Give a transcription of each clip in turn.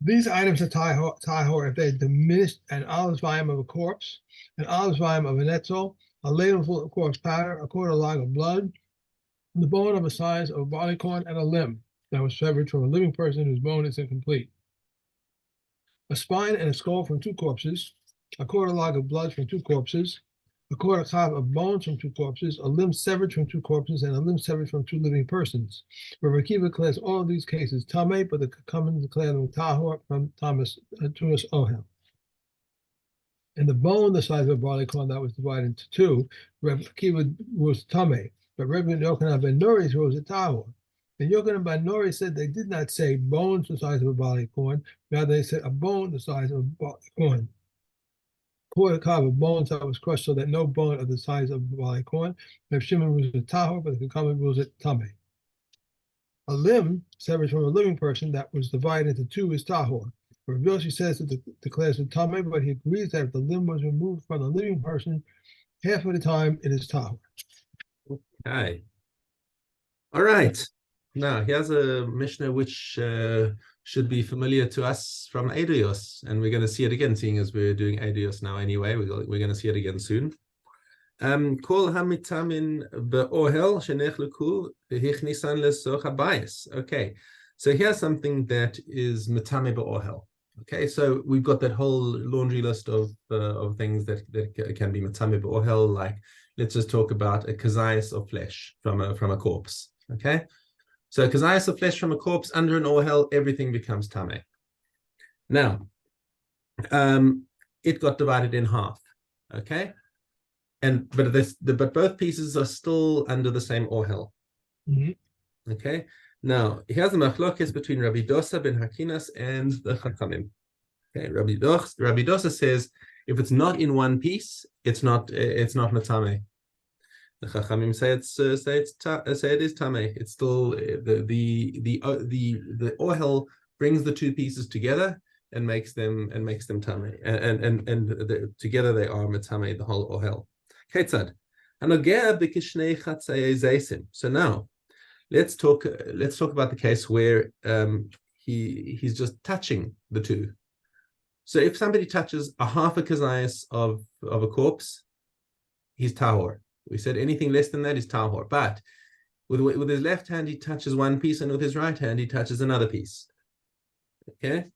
These items are tahor if they diminish an olive's volume of a corpse, an olive's volume of an etzel, a ladle full of corpse powder, a quarter log of blood, the bone of the size of a barleycorn, and a limb that was severed from a living person whose bone is incomplete. A spine and a skull from 2 corpses, a quarter log of blood from 2 corpses, a quarter cob of bones from 2 corpses, a limb severed from 2 corpses, and a limb severed from 2 living persons. Rabbi Akiva declares all of these cases tamei, but the Chachamim declare them tahor from Tumas Ohel. And the bone the size of a barleycorn that was divided into 2, Rabbi Akiva rules tamei, but Rabbi Yochanan ben Nuri rules it tahor. And Yochanan ben Nuri said they did not say bones the size of a barleycorn, rather they said a bone the size of a barleycorn. Quarter cob of bones that was crushed so that no bone of the size of a barleycorn. Reb Shimon rules it tahor, but the Chachamim rules it tamei. A limb severed from a living person that was divided into 2 is tahor. Reb Yoshi says it declares it tamei, but he agrees that if the limb was removed from the living person, half of the time it is tahor. Okay. All right. Now, here's a Mishnah which should be familiar to us from Eidos, and we're going to see it again, seeing as we're doing Eidos now anyway. We're going to see it again soon. Kol hamitamin be'ohel shenechluku hichnisan lesoch habayis. Okay, so here's something that is mitame be'ohel. Okay, so we've got that whole laundry list of things that can be mitame be'ohel. Like, let's just talk about a kazayas of flesh from a corpse. Okay. So kazayas of flesh from a corpse under an ohel, everything becomes tameh. Now, it got divided in half, okay, but both pieces are still under the same ohel. Mm-hmm. Okay. Now here's the machlokes between Rabbi Dosa ben Hakinas and the Chachamim. Okay, Rabbi Dosa says if it's not in one piece, it's not matameh. The Chachamim say it is tameh. It's still the ohel brings the 2 pieces together and makes them tameh, and together they are matameh, the whole ohel. Ketzad hanogeh b'kishnei chatzei zeisim. So now let's talk about the case where he's just touching the 2. So if somebody touches a half a kazayas of a corpse, he's tahor. We said anything less than that is tahor. But with his left hand, he touches one piece, and with his right hand, he touches another piece. Okay?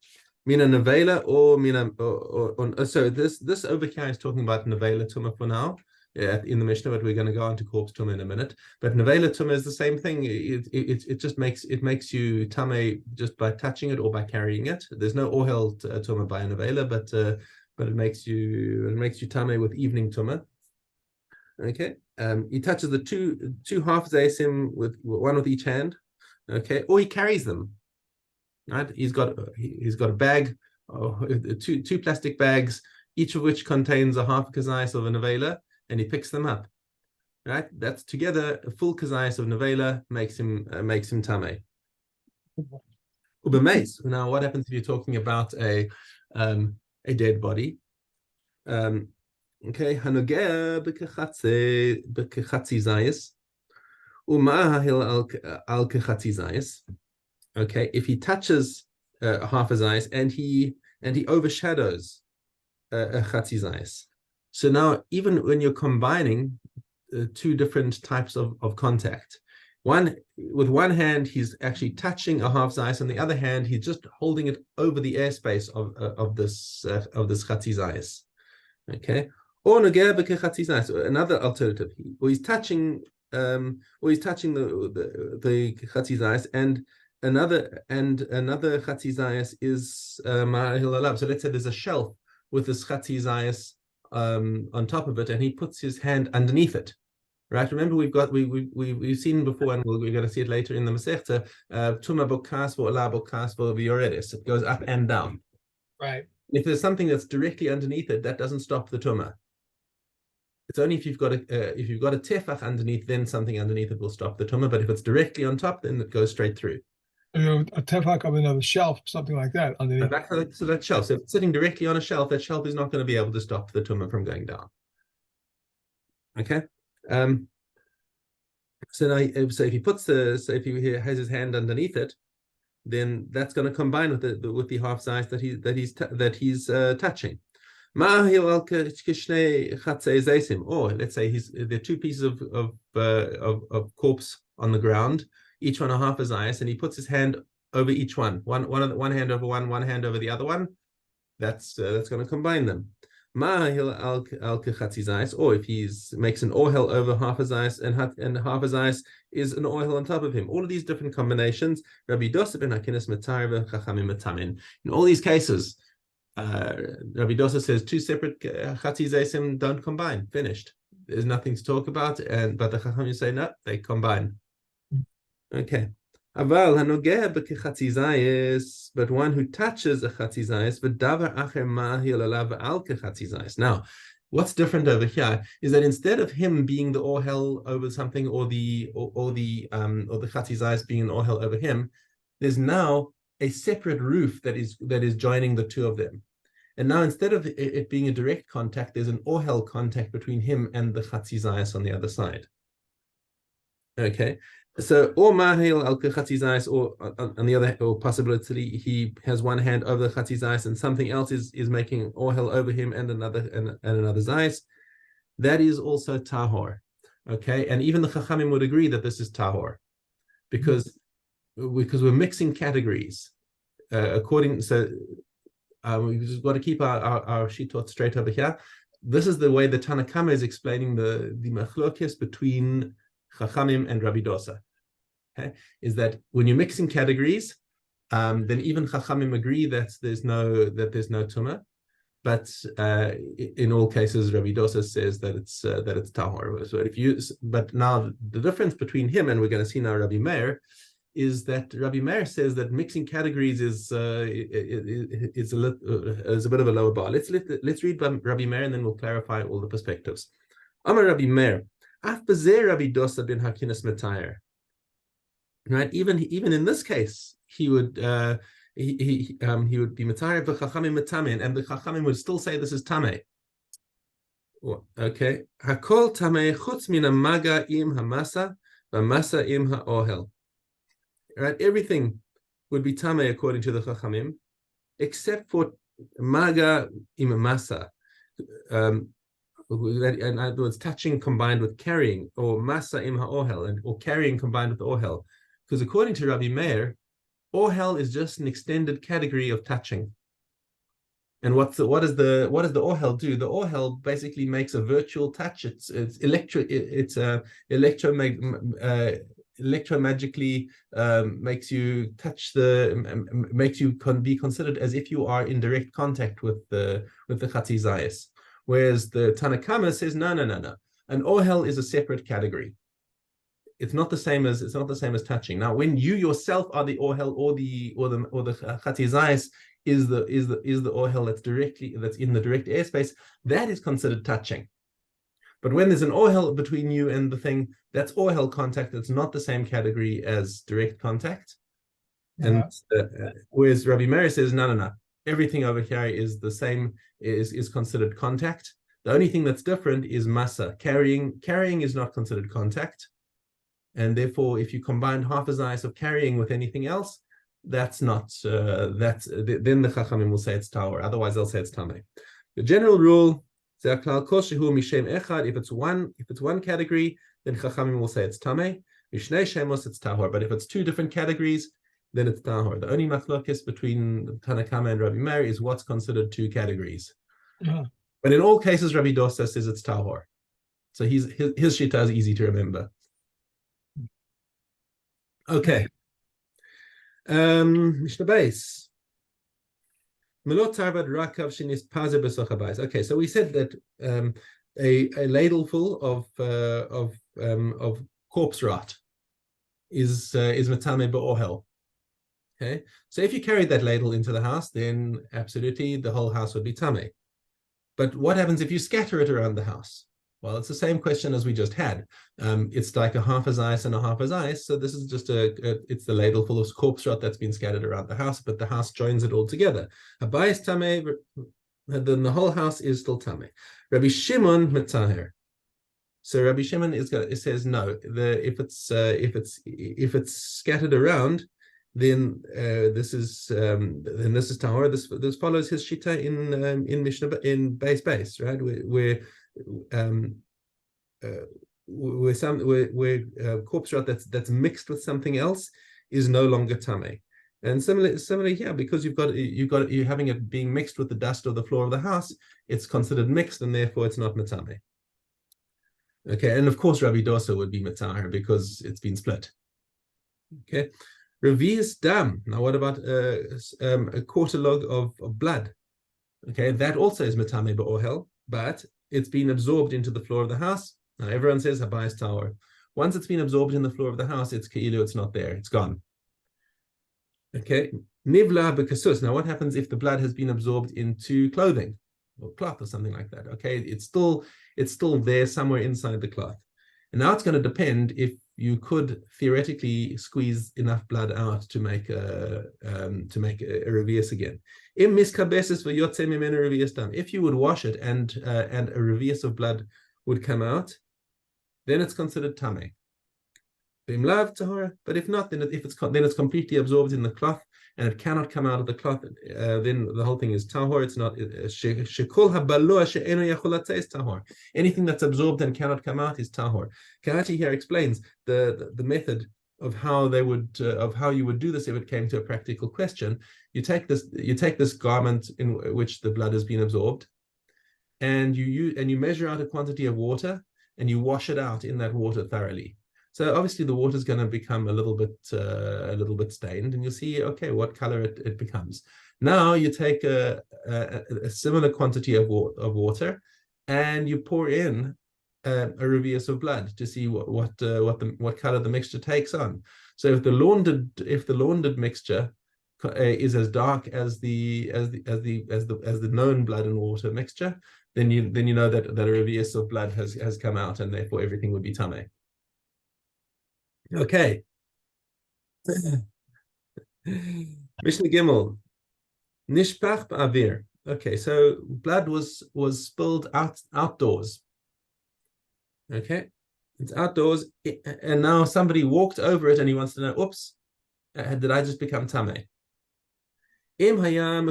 Mina nevela or mina or so this over here is talking about nevela tuma for now in the Mishnah, but we're going to go on to corpse tuma in a minute. But nevela tuma is the same thing. It just makes you tameh just by touching it or by carrying it. There's no ohel tuma by a nevela, but it makes you tameh with evening tuma. Okay, he touches the two half zaysim with one with each hand. Okay, or he carries them. Right, he's got a bag, two plastic bags, each of which contains a half kazayas of a nevela, and he picks them up. Right, that's together a full kazayas of nevela makes him tameh. Ubemais. Now, what happens if you're talking about a dead body? Okay, hanogeh b'kechatzi zayis, uma'ahil al kechatzi zayis. Okay, if he touches half a zayis and he overshadows a chatzi zayis. So now, even when you're combining 2 different types of contact, with one hand he's actually touching a half zayis, and the other hand he's just holding it over the airspace of this chatzi zayis. Okay. Or another alternative, or he's touching the chatzizayis, and another chatzizayis is ma'ahil. So let's say there's a shelf with this chatzizayis on top of it, and he puts his hand underneath it. Right? Remember, we've seen before, and we're going to see it later in the Masechta. Tuma bokas v'olah bokas v'yoredis. It goes up and down. Right. If there's something that's directly underneath it, that doesn't stop the tuma. It's only if you've got a tefach underneath, then something underneath it will stop the tuma. But if it's directly on top, then it goes straight through. A tefach of another shelf, something like that underneath. So that shelf. So if it's sitting directly on a shelf, that shelf is not going to be able to stop the tuma from going down. Okay. So now, if he has his hand underneath it, then that's going to combine with the half size that he's touching. Or let's say there are two pieces of corpse on the ground, each one a half a zayis, and he puts his hand over each one hand over one hand over the other one. That's going to combine them. Or if he makes an ohel over half a zayis and half a zayis is an ohel on top of him. All of these different combinations. Rabbi Dosa ben Hakinas Matayr v'Chachamim Matamin. In all these cases, Rabbi Dosa says two separate chatzi zaysim don't combine. Finished. There's nothing to talk about. But the Chachamim say no, they combine. Okay. But one who touches a chatzi zayis, v'davar acher ma'hil alav al kechatzi zayis. Now, what's different over here is that instead of him being the ohel over something, or the chatzi zayis being an ohel over him, there's now a separate roof that is joining the two of them. And now instead of it being a direct contact, there's an ohel contact between him and the chatzi zayis on the other side. Okay. So, or mahil al chatzi zayis, or on the other, or possibility he has one hand over the chatzi zayis and something else is making ohel over him and another zayis. That is also tahor. Okay, and even the chachamim would agree that this is tahor, because we're mixing categories. We just got to keep our shitot straight over here. This is the way the Tanna Kama is explaining the machlokes between Chachamim and Rabbi Dosa. Okay, is that when you're mixing categories, then even Chachamim agree that there's no tumah, but in all cases Rabbi Dosa says that it's tahor. So but now the difference between him and we're going to see now Rabbi Meir is that Rabbi Meir says that mixing categories is a bit of a lower bar. Let's read Rabbi Meir and then we'll clarify all the perspectives. Amar Rabbi Meir. Right, even in this case, he would be matayr v'chachamim metamin, and the chachamim would still say this is tameh. Okay, hakol tameh chutz min hamaga im hamasa v'masa im haohel. Right, everything would be tameh according to the chachamim, except for maga im masa. In other words, touching combined with carrying, or masa im ha'ohel, or carrying combined with ohel. Because according to Rabbi Meir, ohel is just an extended category of touching. And what does the ohel do? The ohel basically makes a virtual touch. It's electromagically makes you touch makes you be considered as if you are in direct contact with the chatzi zayis. Whereas the Tanna Kama says no. An ohel is a separate category. It's not the same as touching. Now, when you yourself are the ohel or the chatzi zayis is the ohel that's in the direct airspace, that is considered touching. But when there's an ohel between you and the thing, that's ohel contact. It's not the same category as direct contact. And whereas Rabbi Meir says no. Everything over here is the same, is considered contact. The only thing that's different is masa. Carrying is not considered contact. And therefore, if you combine half a zayis of carrying with anything else, that's not, then the chachamim will say it's tahor. Otherwise, they'll say it's tameh. The general rule, if it's one category, then chachamim will say it's tameh. Mishnei shemos, it's tahor. But if it's two different categories, then it's tahor. The only machlokes between Tanna Kama and Rabbi Meir is what's considered two categories. But in all cases, Rabbi Dosa says it's tahor. So his shita is easy to remember. Okay. Mishna Beis. Okay, so we said that a ladle full of corpse rot is matame ba'ohel. Okay, so if you carried that ladle into the house, then absolutely the whole house would be tameh. But what happens if you scatter it around the house? Well, it's the same question as we just had. It's like a half a zayis and a half a zayis. So this is just it's the ladle full of corpse rot that's been scattered around the house, but the house joins it all together. Habayis tameh, then the whole house is still tameh. Rabbi Shimon metaher. So Rabbi Shimon says no. If it's scattered around, then this is tahor. This follows his shita in Mishnah in base, right? Where corpse rot that's mixed with something else is no longer tameh. And similarly here, because you're having it being mixed with the dust of the floor of the house, it's considered mixed, and therefore it's not metameh. Okay, and of course Rabbi Dosa would be metameh because it's been split. Okay, revius dam. Now, what about a quarter log of blood? Okay, that also is metameh ba'ohel, but it's been absorbed into the floor of the house. Now everyone says habayis tower. Once it's been absorbed in the floor of the house, it's keilu, it's not there, it's gone. Okay, nivla b'kasus. Now, what happens if the blood has been absorbed into clothing or cloth or something like that? Okay, it's still there somewhere inside the cloth. And now it's going to depend if you could theoretically squeeze enough blood out to make a revius again. If you would wash it and a revius of blood would come out, then it's considered tameh. But if not, then it's completely absorbed in the cloth and it cannot come out of the cloth. Then the whole thing is tahor. It's not tahor. Anything that's absorbed and cannot come out is tahor. Kahati here explains the method of how you would do this if it came to a practical question. You take this garment in which the blood has been absorbed, and you measure out a quantity of water and you wash it out in that water thoroughly. So obviously the water is going to become a little bit stained, and you'll see, okay, what color it becomes. Now you take a similar quantity of water, and you pour in a revius of blood to see what color the mixture takes on. So if the laundered mixture is as dark as the known blood and water mixture, then you know that a revius of blood has come out, and therefore everything would be tameh. Okay. Mishnah Gimel. Nishpach ba'avir. Okay, so blood was spilled outdoors. Okay, it's outdoors, and now somebody walked over it, and he wants to know, oops, did I just become tameh? Im hayam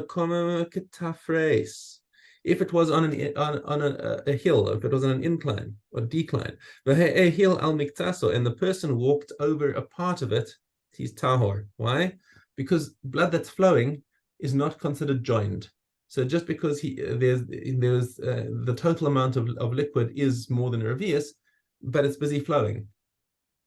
ketafres. If it was on a hill, if it was on an incline or decline, a hill al miktaso, and the person walked over a part of it, he's tahor. Why? Because blood that's flowing is not considered joined. So just because there's the total amount of liquid is more than a revius, but it's busy flowing.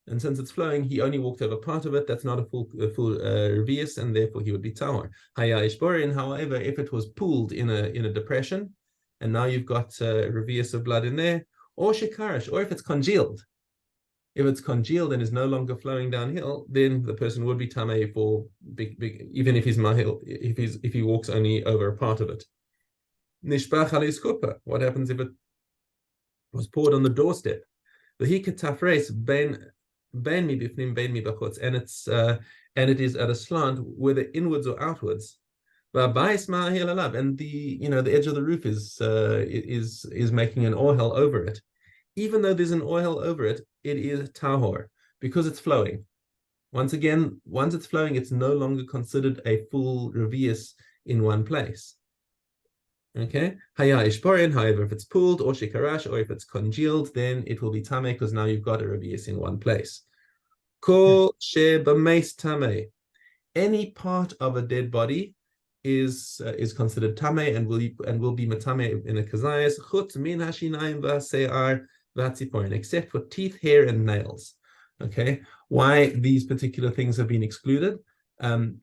And since it's flowing, he only walked over part of it. That's not a full revius, and therefore he would be tahor. However, if it was pooled in a depression, and now you've got revius of blood in there, or shikarish, or if it's congealed. If it's congealed and is no longer flowing downhill, then the person would be tameh for even if he's mahil, if he walks only over a part of it. Nishbach alis kupa. What happens if it was poured on the doorstep? The hikatafres ben mi bifnim ben mi bachutz, and it is at a slant, whether inwards or outwards. And the edge of the roof is making an ohel over it. Even though there's an ohel over it, it is tahor because it's flowing. Once again, once it's flowing, it's no longer considered a full revius in one place. Okay, however, if it's pooled or shikarash, or if it's congealed, then it will be tameh because now you've got a revius in one place. Kol shebameis tameh. Any part of a dead body is considered tameh and will be metameh in a kazayas chutz min hashinayim v'se'ar v'hatziporin, except for teeth, hair, and nails. Okay, why these particular things have been excluded?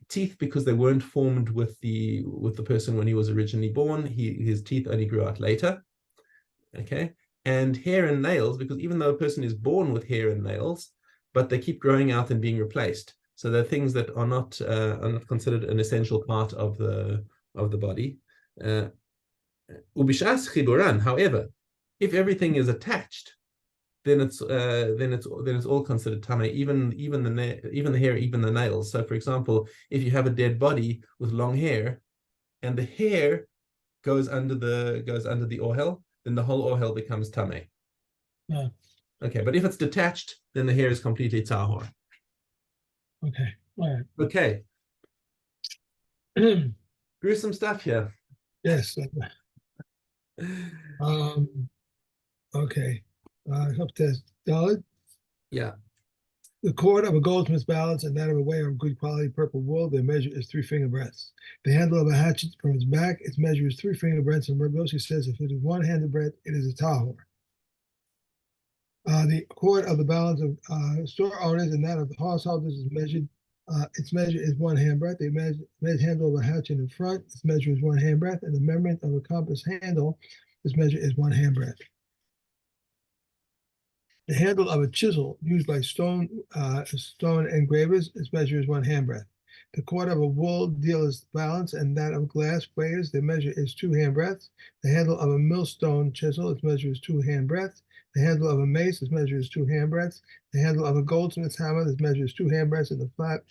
Teeth, because they weren't formed with the person when he was originally born. His teeth only grew out later. Okay, and hair and nails, because even though a person is born with hair and nails, but they keep growing out and being replaced. So they're things that are not considered an essential part of the body. Ubishas chiburan. However, if everything is attached, then it's all considered tameh, even the hair, even the nails. So, for example, if you have a dead body with long hair, and the hair goes under the ohel, then the whole ohel becomes tameh. Yeah. Okay, but if it's detached, then the hair is completely tahor. Okay. All Okay, right. gruesome stuff here. Yes. Okay. I hope that's valid. Yeah, The cord of a goldsmith's balance and that of a wearer of good quality purple wool, their measure is 3 finger breadths. The handle of a hatchet from its back, its measure is 3 finger breadths, and Rabbi says if it is one-handed breadth, it is a tahor. The cord of the balance of store owners and that of the householders is measured. Its measure is 1 hand breadth. The handle of a hatchet in front, its measure is 1 hand breadth, and the measurement of a compass handle, its measure is 1 hand breadth. The handle of a chisel used by stone engravers, its measure is 1 hand breadth. The cord of a wool dealer's balance and that of glass weighers, their measure is 2 hand breadths. The handle of a millstone chisel, its measure is 2 hand breadths. The handle of a mace, its measure is 2 hand breadths. The handle of a goldsmith's hammer, its measure is 2 hand breadths, and the flat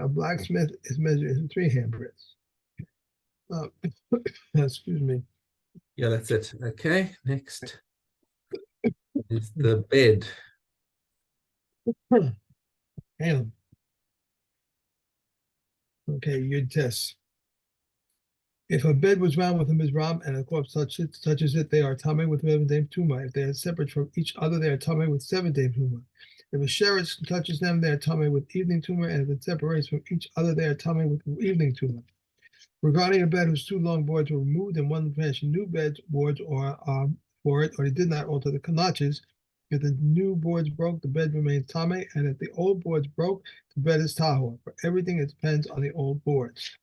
of blacksmith, its measure is 3 hand breadths. Excuse me. yeah, that's it. Okay, next is the bed. Hang on. Okay, Yud Tes. If a bed was round with a mizram and a corpse touches it, they are tamei with 7 days tuma. If they are separate from each other, they are tamei with 7 days tuma. If a sheretz touches them, they are tamei with evening tuma, and if it separates from each other, they are tamei with evening tuma. Regarding a bed whose 2 long boards were removed and one fashioned new bed boards or for it, or he did not alter the notches, if the new boards broke, the bed remains tamei, and if the old boards broke, the bed is tahor. For everything, it depends on the old boards.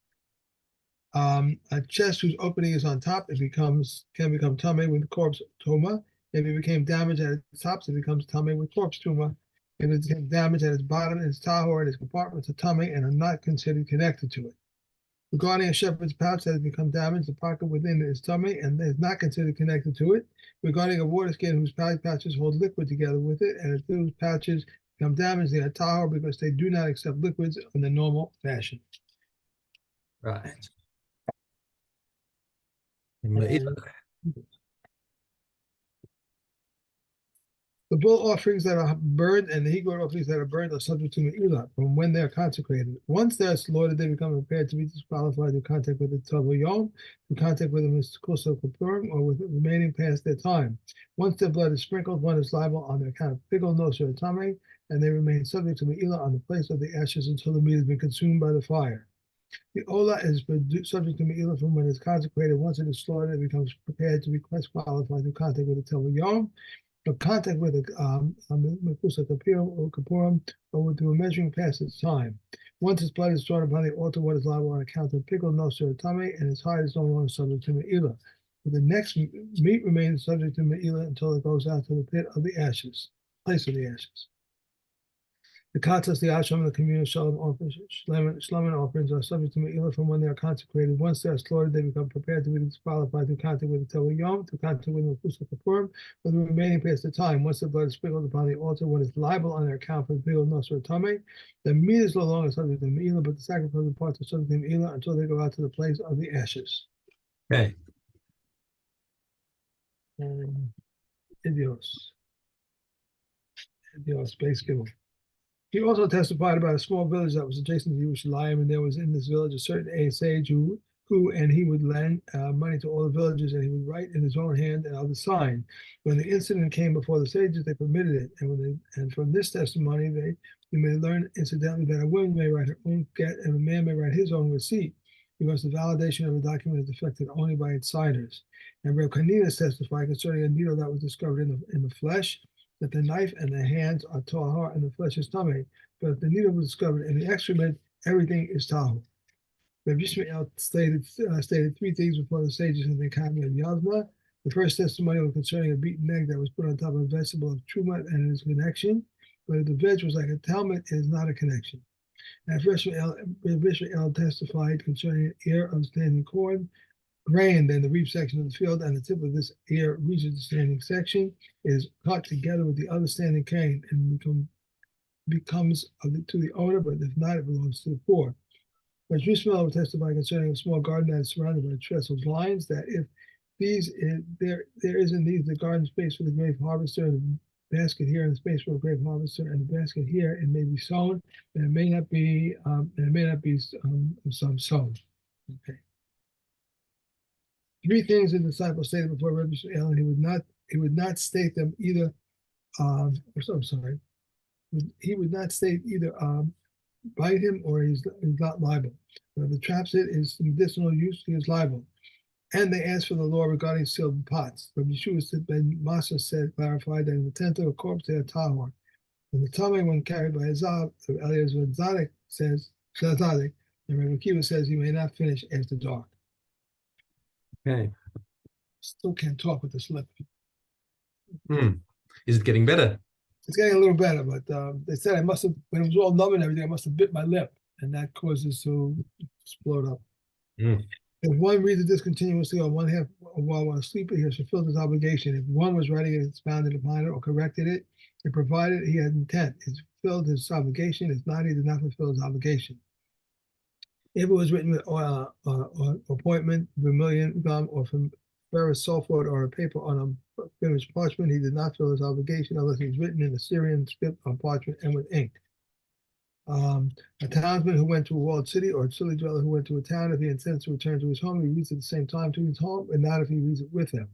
A chest whose opening is on top, it can become tamei with corpse tuma. If it became damaged at its top, it becomes tamei with corpse tuma. If it became damaged at its bottom, its tahor and its compartments are tamei and are not considered connected to it. Regarding a shepherd's pouch that has become damaged, the pocket within it is tamei and is not considered connected to it. Regarding a water skin whose pouches hold liquid together with it, and if those pouches become damaged, they are tahor because they do not accept liquids in the normal fashion. Right. The bull offerings that are burned and the he-goat offerings that are burned are subject to me'ilah from when they are consecrated. Once they are slaughtered, they become prepared to be disqualified through contact with the Tavo Yom, through contact with the Mishkusa Kapurim, or with remaining past their time. Once their blood is sprinkled, one is liable on the account of pickle, nosher, or tamei, and they remain subject to me'ilah on the place of the ashes until the meat has been consumed by the fire. The Ola is subject to me'ilah from when it's consecrated. Once it is slaughtered, it becomes prepared to be disqualified through contact with the Tavo Yom, of contact with a Mekusa Kapurim, or with the measuring past its time. Once its blood is thrown upon the altar, what is liable on account of pickle, nosher, or tamei, and its hide is no longer subject to me'ilah. But the next meat remains subject to me'ilah until it goes out to the pit of the ashes, place of the ashes. The katas, the ashram, and the communal shalom offerings, shlomin offerings are subject to me'ilah from when they are consecrated. Once they are slaughtered, they become prepared to be disqualified through contact with the Tavo Yom, through contact with the Mekusa Kapurim, for the remaining past the time. Once the blood is sprinkled upon the altar, what is liable on their account for the pickle, nosher, or tamei, the meat is no longer subject to me'ilah, but the sacrificial parts are subject to me'ilah until they go out to the place of the ashes. Okay. Idios, base given. He also testified about a small village that was adjacent to Yerushalayim, and there was in this village a certain sage who and he would lend money to all the villages, and he would write in his own hand and other sign. When the incident came before the sages, they permitted it, and from this testimony, you may learn incidentally that a woman may write her own get, and a man may write his own receipt, because the validation of a document is effected only by its signers. And Reb Kaninas testified concerning a needle that was discovered in the flesh, that the knife and the hands are tahor and the flesh is tamei. But if the needle was discovered in the excrement, everything is tahor. Reb Yishmael stated 3 things before the sages in the Kami of Yavna. The first testimony was concerning a beaten egg that was put on top of a vegetable of truma and its connection. But if the veg was like a talmud, it is not a connection. And Reb Yishmael testified concerning an ear of standing corn, grain, then the reap section of the field, and the tip of this ear reaches the standing section, is cut together with the other standing cane and becomes to the owner, but if not, it belongs to the poor. But Yishmael will testify concerning a small garden that is surrounded by trestle blinds, that if there is in these the garden space for the grape harvester, and basket here and space for a grape harvester, and the basket here, it may be sown, and it may not be, some sown. Okay. Three things the disciple stated before Rabbi Shmuel, and he would not state them either. I'm sorry. He would not state either bite him or he's not liable. But if the traps it is medicinal use, he is liable. And they asked for the law regarding sealed pots. Rabbi Yeshua ben Masa clarified that in the tent of a corpse they are tahor. And the tummy, when carried by a zav, Eliezer ben Zadok says, Shazadek, and Rabbi Akiva says he may not finish after dark. Okay. Still can't talk with this lip. Is it getting better? It's getting a little better, but they said I must have, when it was all numb and everything, I must have bit my lip, and that causes to explode up. If one reads it discontinuously on one half while asleep, he has fulfilled his obligation. If one was writing it, expounded upon it, or corrected it, and provided he had intent, he's fulfilled his obligation. If not, he did not fulfill his obligation. If it was written with appointment, vermilion gum, or from ferrous sulfate or a paper on a finished parchment, he did not fill his obligation unless it was written in the Syrian script on parchment and with ink. A townsman who went to a walled city, or a city dweller who went to a town, if he intends to return to his home, he reads at the same time to his home, and not if he reads it with him.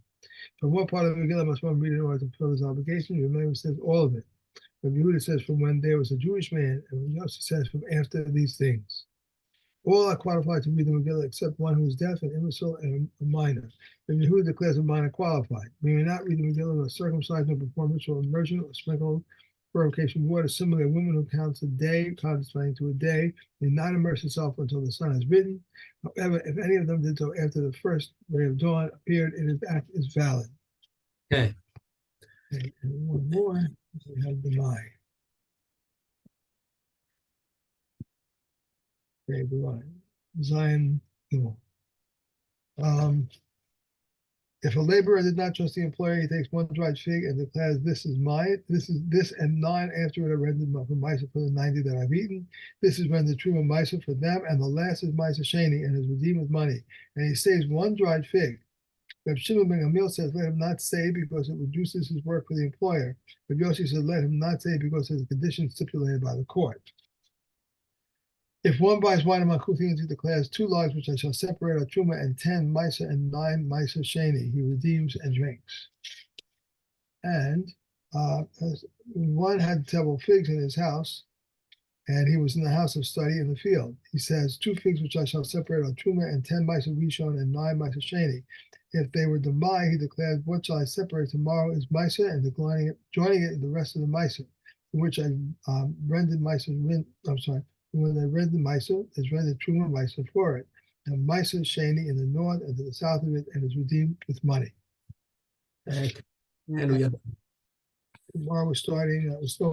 From what part of the Megillah must one read in order to fulfill his obligation? Remember, says all of it. Rabbi Yehuda says from when there was a Jewish man, and Yossi says from after these things. All are qualified to read the Megillah except one who is deaf, an imbecile, and a minor. Rabbi Yehuda declares a minor qualified. We may not read the Megillah nor circumcise nor perform ritual immersion or sprinkle purification water. Similarly, a woman who counts a day, corresponding to a day, may not immerse herself until the sun has risen. However, if any of them did so after the first ray of dawn appeared, its act is valid. Okay. And one more, we have the lie. Okay, the lie. Zion. If a laborer did not trust the employer, he takes one dried fig and declares, "This is mine. This and 9 after it are rendered for Misa for the 90 that I've eaten. This is rendered true of Misa for them, and the last is Misa Sheni and is redeemed with money." And he saves one dried fig. Reb Shimon ben Gamliel says, "Let him not say because it reduces his work for the employer." But Yossi says, "Let him not say because there's a condition stipulated by the court." If one buys wine among Kuthins, he declares 2 logs which I shall separate are Truma and 10 Misa and 9 Misa Sheni. He redeems and drinks. And one had several figs in his house, and he was in the house of study in the field. He says, 2 figs which I shall separate are Truma and 10 Misa Rishon and 9 Misa Sheni. If they were Demai, he declares, what shall I separate tomorrow is Misa, and joining it in the rest of the Misa, in which I rendered Misa, when they read the Misa, is rendered Truma Misa for it. And Misa Sheni in the north and to the south of it, and is redeemed with money. And we have Tomorrow we're starting,